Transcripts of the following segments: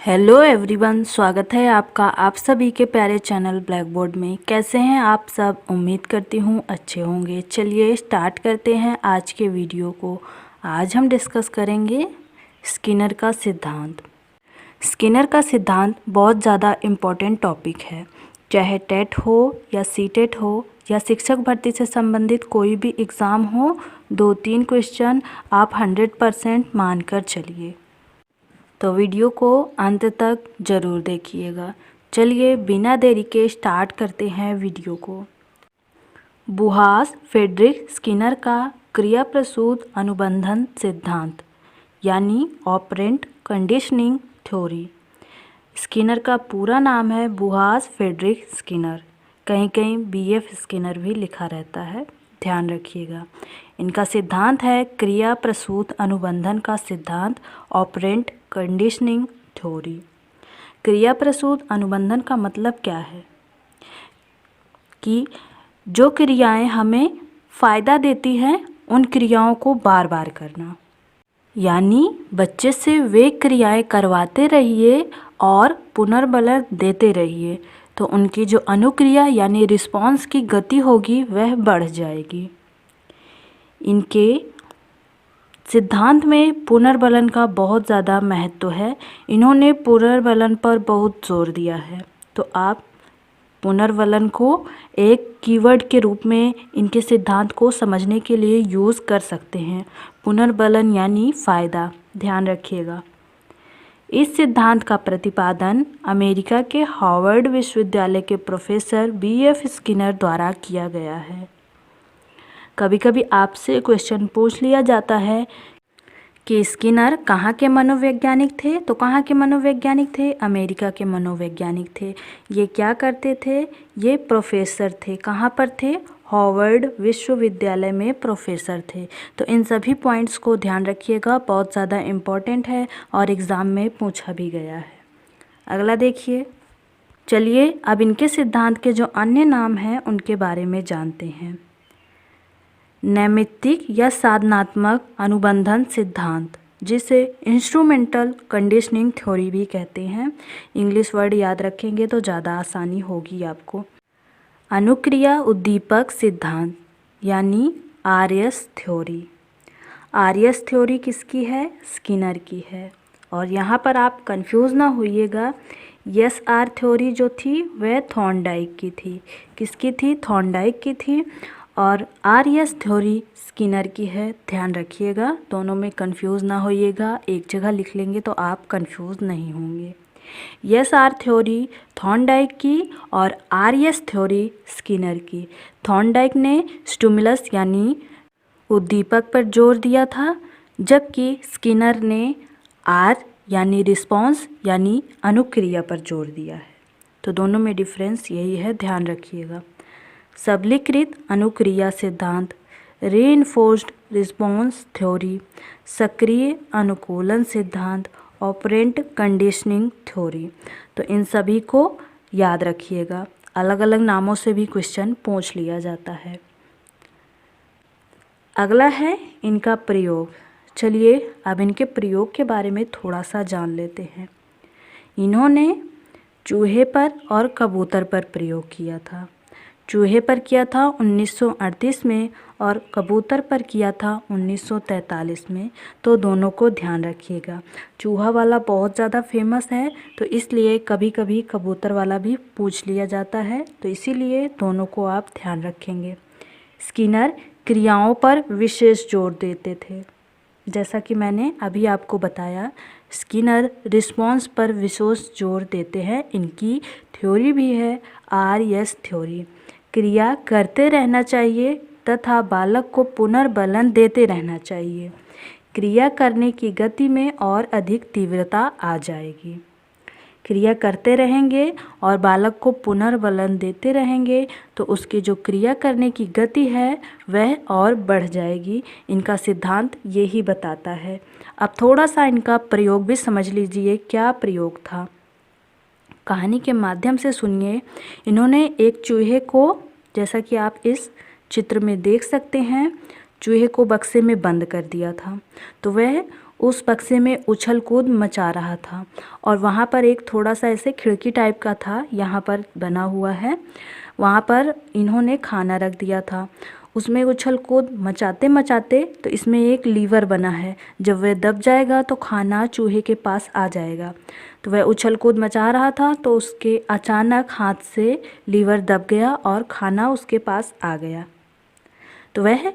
Hello everyone, स्वागत है आपका आप सभी के प्यारे चैनल ब्लैक बोर्ड में। कैसे हैं आप सब? उम्मीद करती हूँ अच्छे होंगे। चलिए स्टार्ट करते हैं आज के वीडियो को। आज हम डिस्कस करेंगे स्किनर का सिद्धांत। स्किनर का सिद्धांत बहुत ज़्यादा इम्पोर्टेंट टॉपिक है। चाहे टेट हो या सीटेट हो या शिक्षक भर्ती से संबंधित कोई भी एग्ज़ाम हो, 2-3 क्वेश्चन आप 100% मान कर चलिए। तो वीडियो को अंत तक ज़रूर देखिएगा। चलिए बिना देरी के स्टार्ट करते हैं वीडियो को। बुहास फ्रेडरिक स्किनर का क्रियाप्रसूत अनुबंधन सिद्धांत यानी ऑपरेंट कंडीशनिंग थ्योरी। स्किनर का पूरा नाम है बुहास फ्रेडरिक स्किनर। कहीं कहीं BF स्किनर भी लिखा रहता है, ध्यान रखिएगा। इनका सिद्धांत है क्रिया प्रसूत अनुबंधन का सिद्धांत, ऑपरेंट कंडीशनिंग थ्योरी। क्रिया प्रसूत अनुबंधन का मतलब क्या है कि जो क्रियाएं हमें फ़ायदा देती हैं उन क्रियाओं को बार बार करना, यानी बच्चे से वे क्रियाएं करवाते रहिए और पुनर्बल देते रहिए, तो उनकी जो अनुक्रिया यानी रिस्पॉन्स की गति होगी वह बढ़ जाएगी। इनके सिद्धांत में पुनर्बलन का बहुत ज़्यादा महत्व है। इन्होंने पुनर्बलन पर बहुत जोर दिया है। तो आप पुनर्बलन को एक कीवर्ड के रूप में इनके सिद्धांत को समझने के लिए यूज़ कर सकते हैं। पुनर्बलन यानी फ़ायदा, ध्यान रखिएगा। इस सिद्धांत का प्रतिपादन अमेरिका के हार्वर्ड विश्वविद्यालय के प्रोफेसर BF स्किनर द्वारा किया गया है। कभी कभी आपसे क्वेश्चन पूछ लिया जाता है कि स्किनर कहाँ के मनोवैज्ञानिक थे, तो कहाँ के मनोवैज्ञानिक थे? अमेरिका के मनोवैज्ञानिक थे। ये क्या करते थे? ये प्रोफेसर थे। कहाँ पर थे? हार्वर्ड विश्वविद्यालय में प्रोफेसर थे। तो इन सभी पॉइंट्स को ध्यान रखिएगा, बहुत ज़्यादा इम्पोर्टेंट है और एग्ज़ाम में पूछा भी गया है। अगला देखिए। चलिए अब इनके सिद्धांत के जो अन्य नाम हैं उनके बारे में जानते हैं। नैमित्तिक या साधनात्मक अनुबंधन सिद्धांत, जिसे इंस्ट्रूमेंटल कंडीशनिंग थ्योरी भी कहते हैं। इंग्लिश वर्ड याद रखेंगे तो ज़्यादा आसानी होगी आपको। अनुक्रिया उद्दीपक सिद्धांत यानी RS थ्योरी। RS थ्योरी किसकी है? स्किनर की है। और यहाँ पर आप कंफ्यूज ना होइएगा, SR थ्योरी जो थी वह थॉर्नडाइक की थी। किसकी थी? थॉर्नडाइक की थी। और RS थ्योरी स्किनर की है, ध्यान रखिएगा। दोनों में कंफ्यूज ना होइएगा, एक जगह लिख लेंगे तो आप कंफ्यूज नहीं होंगे। SR थ्योरी थॉर्नडाइक की और RS थ्योरी स्किनर की। थॉर्नडाइक ने स्टिमुलस यानी उद्दीपक पर जोर दिया था, जबकि स्किनर ने R यानी रिस्पॉन्स यानी अनुक्रिया पर जोर दिया है। तो दोनों में डिफरेंस यही है, ध्यान रखिएगा। सबलीकृत अनुक्रिया सिद्धांत, रीइंफोर्स्ड रिस्पॉन्स थ्योरी, सक्रिय अनुकूलन सिद्धांत, ऑपरेंट कंडीशनिंग थ्योरी। तो इन सभी को याद रखिएगा, अलग अलग नामों से भी क्वेश्चन पूछ लिया जाता है। अगला है इनका प्रयोग। चलिए अब इनके प्रयोग के बारे में थोड़ा सा जान लेते हैं। इन्होंने चूहे पर और कबूतर पर प्रयोग किया था। चूहे पर किया था 1938 में और कबूतर पर किया था 1943 में। तो दोनों को ध्यान रखिएगा। चूहा वाला बहुत ज़्यादा फेमस है, तो इसलिए कभी कभी कबूतर वाला भी पूछ लिया जाता है, तो इसीलिए दोनों को आप ध्यान रखेंगे। स्किनर क्रियाओं पर विशेष जोर देते थे, जैसा कि मैंने अभी आपको बताया। स्किनर रिस्पॉन्स पर विशेष जोर देते हैं। इनकी थ्योरी भी है RS थ्योरी। क्रिया करते रहना चाहिए तथा बालक को पुनर्बलन देते रहना चाहिए। क्रिया करने की गति में और अधिक तीव्रता आ जाएगी। क्रिया करते रहेंगे और बालक को पुनर्बलन देते रहेंगे तो उसकी जो क्रिया करने की गति है वह और बढ़ जाएगी। इनका सिद्धांत यही बताता है। अब थोड़ा सा इनका प्रयोग भी समझ लीजिए, क्या प्रयोग था। कहानी के माध्यम से सुनिए। इन्होंने एक चूहे को, जैसा कि आप इस चित्र में देख सकते हैं, चूहे को बक्से में बंद कर दिया था। तो वह उस बक्से में उछल कूद मचा रहा था और वहाँ पर एक थोड़ा सा ऐसे खिड़की टाइप का था, यहाँ पर बना हुआ है, वहाँ पर इन्होंने खाना रख दिया था। उसमें उछल कूद मचाते मचाते तो इसमें एक लीवर बना है, जब वह दब जाएगा तो खाना चूहे के पास आ जाएगा। तो वह उछल कूद मचा रहा था तो उसके अचानक हाथ से लीवर दब गया और खाना उसके पास आ गया। तो वह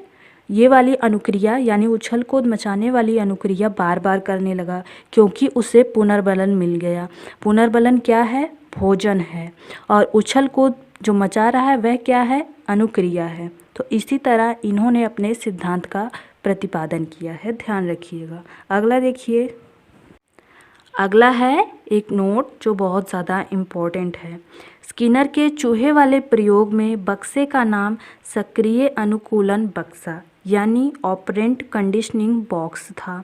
ये वाली अनुक्रिया यानी उछल कूद मचाने वाली अनुक्रिया बार बार करने लगा, क्योंकि उसे पुनर्बलन मिल गया। पुनर्बलन क्या है? भोजन है। और उछल कूद जो मचा रहा है वह क्या है? अनुक्रिया है। तो इसी तरह इन्होंने अपने सिद्धांत का प्रतिपादन किया है, ध्यान रखिएगा। अगला देखिए, अगला है एक नोट जो बहुत ज़्यादा इम्पोर्टेंट है। स्किनर के चूहे वाले प्रयोग में बक्से का नाम सक्रिय अनुकूलन बक्सा यानी ऑपरेंट कंडीशनिंग बॉक्स था।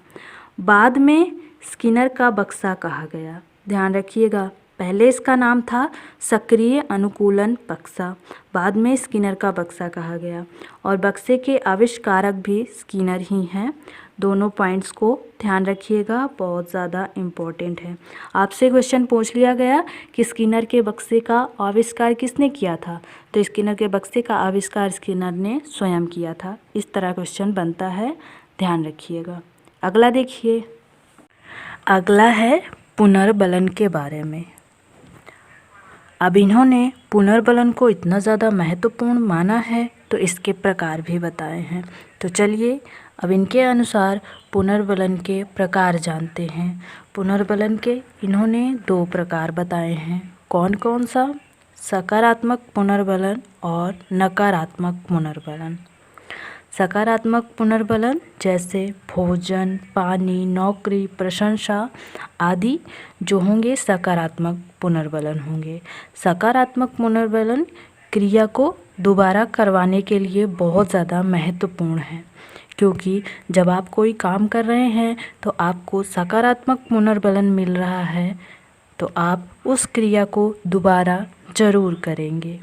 बाद में स्किनर का बक्सा कहा गया। ध्यान रखिएगा, पहले इसका नाम था सक्रिय अनुकूलन बक्सा, बाद में स्किनर का बक्सा कहा गया और बक्से के आविष्कारक भी स्किनर ही हैं। दोनों पॉइंट्स को ध्यान रखिएगा, बहुत ज़्यादा इम्पोर्टेंट है। आपसे क्वेश्चन पूछ लिया गया कि स्किनर के बक्से का आविष्कार किसने किया था, तो स्किनर के बक्से का आविष्कार स्किनर ने स्वयं किया था। इस तरह क्वेश्चन बनता है, ध्यान रखिएगा। अगला देखिए, अगला है पुनर्बलन के बारे में। अब इन्होंने पुनर्बलन को इतना ज़्यादा महत्वपूर्ण माना है तो इसके प्रकार भी बताए हैं। तो चलिए अब इनके अनुसार पुनर्बलन के प्रकार जानते हैं। पुनर्बलन के इन्होंने 2 प्रकार बताए हैं। कौन कौन सा? सकारात्मक पुनर्बलन और नकारात्मक पुनर्बलन। सकारात्मक पुनर्बलन जैसे भोजन, पानी, नौकरी, प्रशंसा आदि जो होंगे सकारात्मक पुनर्बलन होंगे। सकारात्मक पुनर्बलन क्रिया को दोबारा करवाने के लिए बहुत ज़्यादा महत्वपूर्ण है, क्योंकि जब आप कोई काम कर रहे हैं तो आपको सकारात्मक पुनर्बलन मिल रहा है तो आप उस क्रिया को दोबारा ज़रूर करेंगे।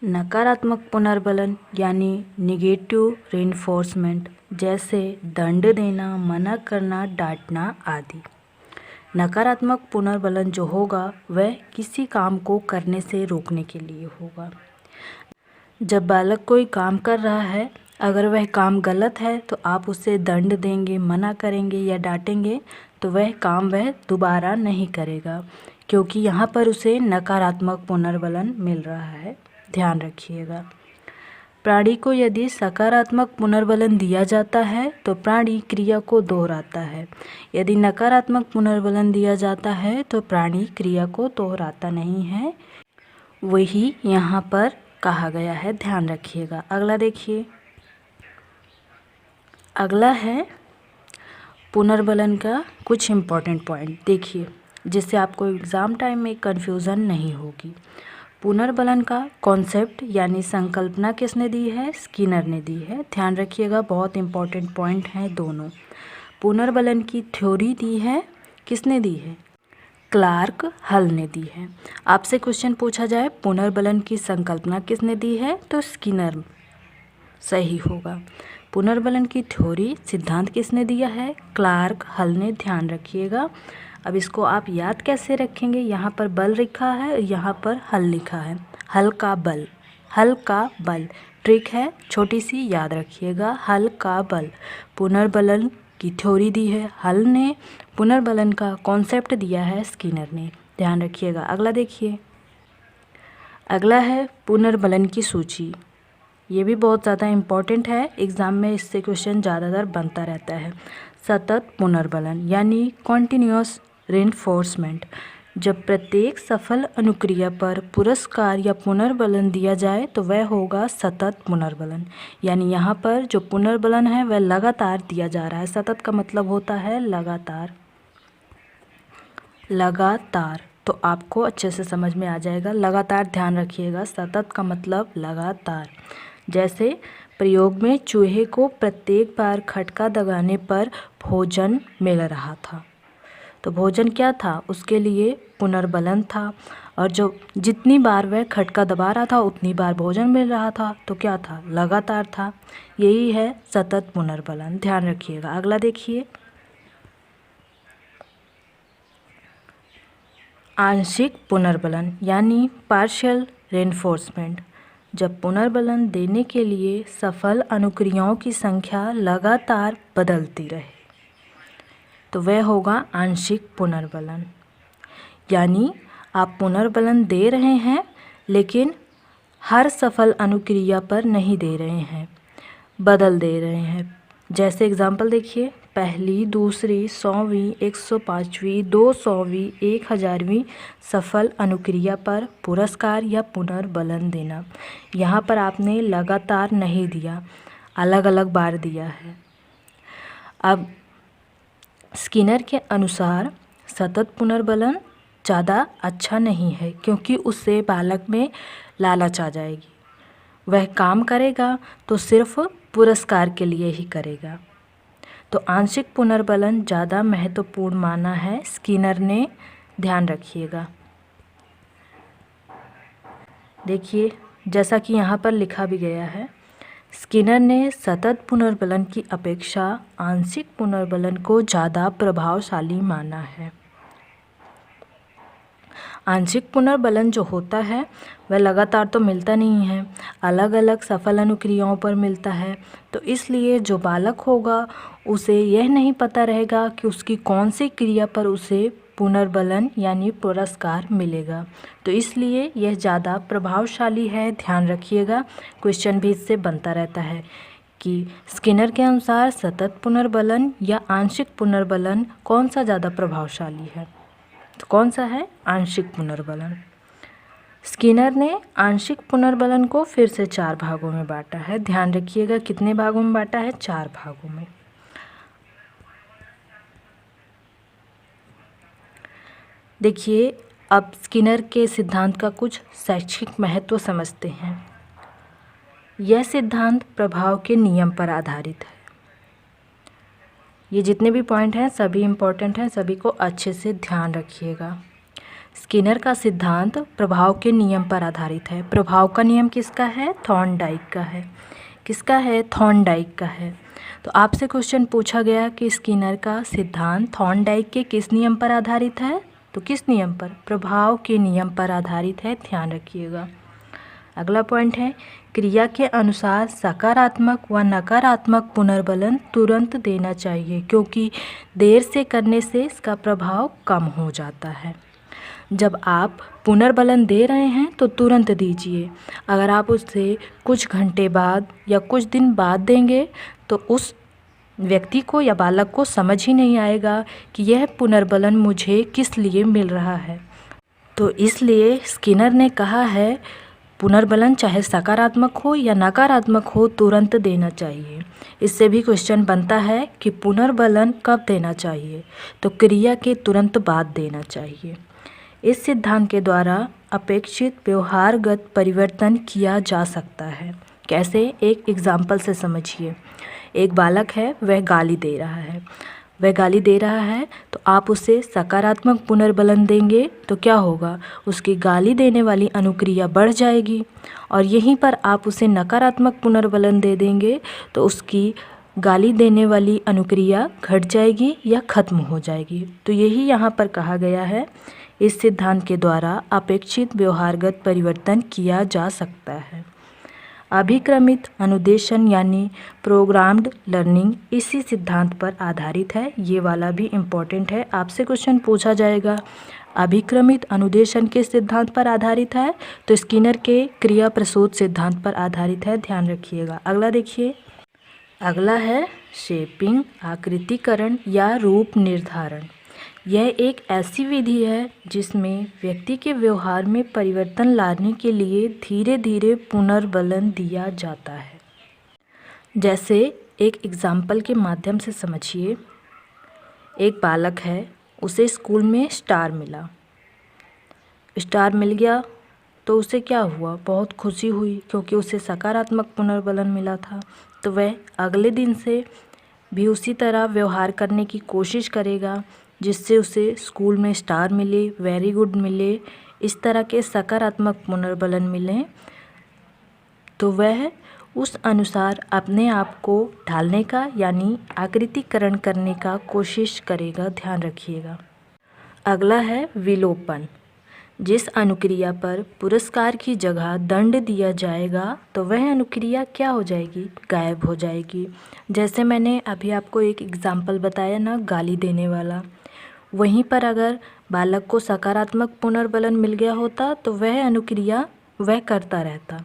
नकारात्मक पुनर्बलन यानी निगेटिव रेनफोर्समेंट जैसे दंड देना, मना करना, डांटना आदि। नकारात्मक पुनर्बलन जो होगा वह किसी काम को करने से रोकने के लिए होगा। जब बालक कोई काम कर रहा है, अगर वह काम गलत है तो आप उसे दंड देंगे, मना करेंगे या डांटेंगे तो वह काम वह दोबारा नहीं करेगा, क्योंकि यहाँ पर उसे नकारात्मक पुनर्बलन मिल रहा है। ध्यान रखिएगा। प्राणी को यदि सकारात्मक पुनर्बलन दिया जाता है तो प्राणी क्रिया को दोहराता है। यदि नकारात्मक पुनर्बलन दिया जाता है तो प्राणी क्रिया को दोहराता नहीं है, वही यहाँ पर कहा गया है, ध्यान रखिएगा। अगला देखिए, अगला है पुनर्बलन का कुछ इम्पोर्टेंट पॉइंट देखिए, जिससे आपको एग्ज़ाम टाइम में कन्फ्यूज़न नहीं होगी। पुनर्बलन का कॉन्सेप्ट यानी संकल्पना किसने दी है? स्किनर ने दी है। ध्यान रखिएगा, बहुत इंपॉर्टेंट पॉइंट हैं दोनों। पुनर्बलन की थ्योरी दी है, किसने दी है? क्लार्क हल ने दी है। आपसे क्वेश्चन पूछा जाए पुनर्बलन की संकल्पना किसने दी है, तो स्किनर सही होगा। पुनर्बलन की थ्योरी सिद्धांत किसने दिया है? क्लार्क हल ने। ध्यान रखिएगा। अब इसको आप याद कैसे रखेंगे? यहाँ पर बल लिखा है, यहाँ पर हल लिखा है। हल का बल, हल का बल ट्रिक है, छोटी सी याद रखिएगा। हल का बल, पुनर्बलन की थ्योरी दी है हल ने, पुनर्बलन का कॉन्सेप्ट दिया है स्किनर ने। ध्यान रखिएगा। अगला देखिए, अगला है पुनर्बलन की सूची। ये भी बहुत ज़्यादा इम्पॉर्टेंट है, एग्ज़ाम में इससे क्वेश्चन ज़्यादातर बनता रहता है। सतत पुनर्बलन यानी कॉन्टिन्यूअस रेनफोर्समेंट, जब प्रत्येक सफल अनुक्रिया पर पुरस्कार या पुनर्बलन दिया जाए तो वह होगा सतत पुनर्बलन। यानी यहाँ पर जो पुनर्बलन है वह लगातार दिया जा रहा है। सतत का मतलब होता है लगातार, लगातार। तो आपको अच्छे से समझ में आ जाएगा। लगातार ध्यान रखिएगा, सतत का मतलब लगातार। जैसे प्रयोग में चूहे को प्रत्येक बार खटका दगाने पर भोजन मिल रहा था, तो भोजन क्या था, उसके लिए पुनर्बलन था। और जो जितनी बार वह खटका दबा रहा था उतनी बार भोजन मिल रहा था, तो क्या था, लगातार था। यही है सतत पुनर्बलन, ध्यान रखिएगा। अगला देखिए, आंशिक पुनर्बलन यानी पार्शियल रेनफोर्समेंट। जब पुनर्बलन देने के लिए सफल अनुक्रियाओं की संख्या लगातार बदलती रहे तो वह होगा आंशिक पुनर्बलन। यानी आप पुनर्बलन दे रहे हैं लेकिन हर सफल अनुक्रिया पर नहीं दे रहे हैं, बदल दे रहे हैं। जैसे एग्जाम्पल देखिए, पहली, दूसरी, 100वीं, 105वीं, 200वीं, 1000वीं सफल अनुक्रिया पर पुरस्कार या पुनर्बलन देना। यहाँ पर आपने लगातार नहीं दिया, अलग अलग बार दिया है। अब स्किनर के अनुसार सतत पुनर्बलन ज़्यादा अच्छा नहीं है, क्योंकि उससे बालक में लालच आ जाएगी। वह काम करेगा तो सिर्फ पुरस्कार के लिए ही करेगा। तो आंशिक पुनर्बलन ज़्यादा महत्वपूर्ण माना है स्किनर ने, ध्यान रखिएगा। देखिए, जैसा कि यहाँ पर लिखा भी गया है, स्किनर ने सतत पुनर्बलन की अपेक्षा आंशिक पुनर्बलन को ज़्यादा प्रभावशाली माना है। आंशिक पुनर्बलन जो होता है वह लगातार तो मिलता नहीं है, अलग अलग सफल अनुक्रियाओं पर मिलता है। तो इसलिए जो बालक होगा उसे यह नहीं पता रहेगा कि उसकी कौन सी क्रिया पर उसे पुनर्बलन यानी पुरस्कार मिलेगा। तो इसलिए यह ज़्यादा प्रभावशाली है, ध्यान रखिएगा। क्वेश्चन भी इससे बनता रहता है कि स्किनर के अनुसार सतत पुनर्बलन या आंशिक पुनर्बलन कौन सा ज़्यादा प्रभावशाली है। तो कौन सा है, आंशिक पुनर्बलन। स्किनर ने आंशिक पुनर्बलन को फिर से 4 भागों में बांटा है, ध्यान रखिएगा। कितने भागों में बांटा है, 4 भागों में। देखिए, अब स्किनर के सिद्धांत का कुछ शैक्षिक महत्व समझते हैं। यह सिद्धांत प्रभाव के नियम पर आधारित है। ये जितने भी पॉइंट हैं सभी इम्पोर्टेंट हैं, सभी को अच्छे से ध्यान रखिएगा। स्किनर का सिद्धांत प्रभाव के नियम पर आधारित है। प्रभाव का नियम किसका है, थॉर्नडाइक का है। किसका है, थॉर्नडाइक का है। तो आपसे क्वेश्चन पूछा गया कि स्किनर का सिद्धांत थॉर्नडाइक के किस नियम पर आधारित है, तो किस नियम पर, प्रभाव के नियम पर आधारित है, ध्यान रखिएगा। अगला पॉइंट है, क्रिया के अनुसार सकारात्मक व नकारात्मक पुनर्बलन तुरंत देना चाहिए, क्योंकि देर से करने से इसका प्रभाव कम हो जाता है। जब आप पुनर्बलन दे रहे हैं तो तुरंत दीजिए। अगर आप उससे कुछ घंटे बाद या कुछ दिन बाद देंगे तो उस व्यक्ति को या बालक को समझ ही नहीं आएगा कि यह पुनर्बलन मुझे किस लिए मिल रहा है। तो इसलिए स्किनर ने कहा है पुनर्बलन चाहे सकारात्मक हो या नकारात्मक हो तुरंत देना चाहिए। इससे भी क्वेश्चन बनता है कि पुनर्बलन कब देना चाहिए, तो क्रिया के तुरंत बाद देना चाहिए। इस सिद्धांत के द्वारा अपेक्षित व्यवहारगत परिवर्तन किया जा सकता है। कैसे, एक एग्जाम्पल से समझिए। एक बालक है, वह गाली दे रहा है, तो आप उसे सकारात्मक पुनर्बलन देंगे तो क्या होगा, उसकी गाली देने वाली अनुक्रिया बढ़ जाएगी। और यहीं पर आप उसे नकारात्मक पुनर्बलन दे देंगे तो उसकी गाली देने वाली अनुक्रिया घट जाएगी या खत्म हो जाएगी। तो यही यहाँ पर कहा गया है, इस सिद्धांत के द्वारा अपेक्षित व्यवहारगत परिवर्तन किया जा सकता है। अभिक्रमित अनुदेशन यानी प्रोग्राम्ड लर्निंग इसी सिद्धांत पर आधारित है। ये वाला भी इम्पोर्टेंट है, आपसे क्वेश्चन पूछा जाएगा। अभिक्रमित अनुदेशन किस सिद्धांत पर आधारित है, तो स्किनर के क्रिया प्रसूत सिद्धांत पर आधारित है, ध्यान रखिएगा। अगला देखिए, अगला है शेपिंग, आकृतिकरण या रूप निर्धारण। यह एक ऐसी विधि है जिसमें व्यक्ति के व्यवहार में परिवर्तन लाने के लिए धीरे धीरे पुनर्बलन दिया जाता है। जैसे एक एग्जाम्पल के माध्यम से समझिए। एक बालक है, उसे स्कूल में स्टार मिल गया तो उसे क्या हुआ, बहुत खुशी हुई, क्योंकि उसे सकारात्मक पुनर्बलन मिला था। तो वह अगले दिन से भी उसी तरह व्यवहार करने की कोशिश करेगा, जिससे उसे स्कूल में स्टार मिले, वेरी गुड मिले, इस तरह के सकारात्मक पुनर्बलन मिलें, तो वह उस अनुसार अपने आप को ढालने का यानी आकृतिकरण करने का कोशिश करेगा। ध्यान रखिएगा। अगला है विलोपन। जिस अनुक्रिया पर पुरस्कार की जगह दंड दिया जाएगा तो वह अनुक्रिया क्या हो जाएगी? गायब हो जाएगी। जैसे मैंने अभी आपको एक एग्जाम्पल बताया ना, गाली देने वाला। वहीं पर अगर बालक को सकारात्मक पुनर्बलन मिल गया होता तो वह अनुक्रिया वह करता रहता,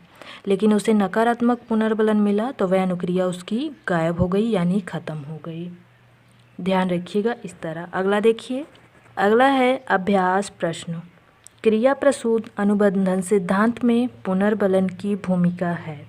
लेकिन उसे नकारात्मक पुनर्बलन मिला तो वह अनुक्रिया उसकी गायब हो गई यानी ख़त्म हो गई। ध्यान रखिएगा इस तरह। अगला देखिए, अगला है अभ्यास प्रश्न। क्रिया प्रसूत अनुबंधन सिद्धांत में पुनर्बलन की भूमिका है।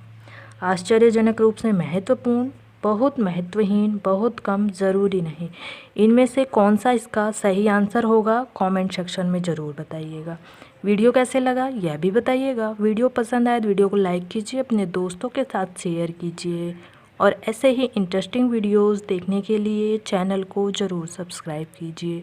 आश्चर्यजनक रूप से महत्वपूर्ण, बहुत महत्वहीन, बहुत कम, ज़रूरी नहीं। इनमें से कौन सा इसका सही आंसर होगा? कमेंट सेक्शन में ज़रूर बताइएगा। वीडियो कैसे लगा यह भी बताइएगा। वीडियो पसंद आए तो वीडियो को लाइक कीजिए, अपने दोस्तों के साथ शेयर कीजिए और ऐसे ही इंटरेस्टिंग वीडियोस देखने के लिए चैनल को ज़रूर सब्सक्राइब कीजिए।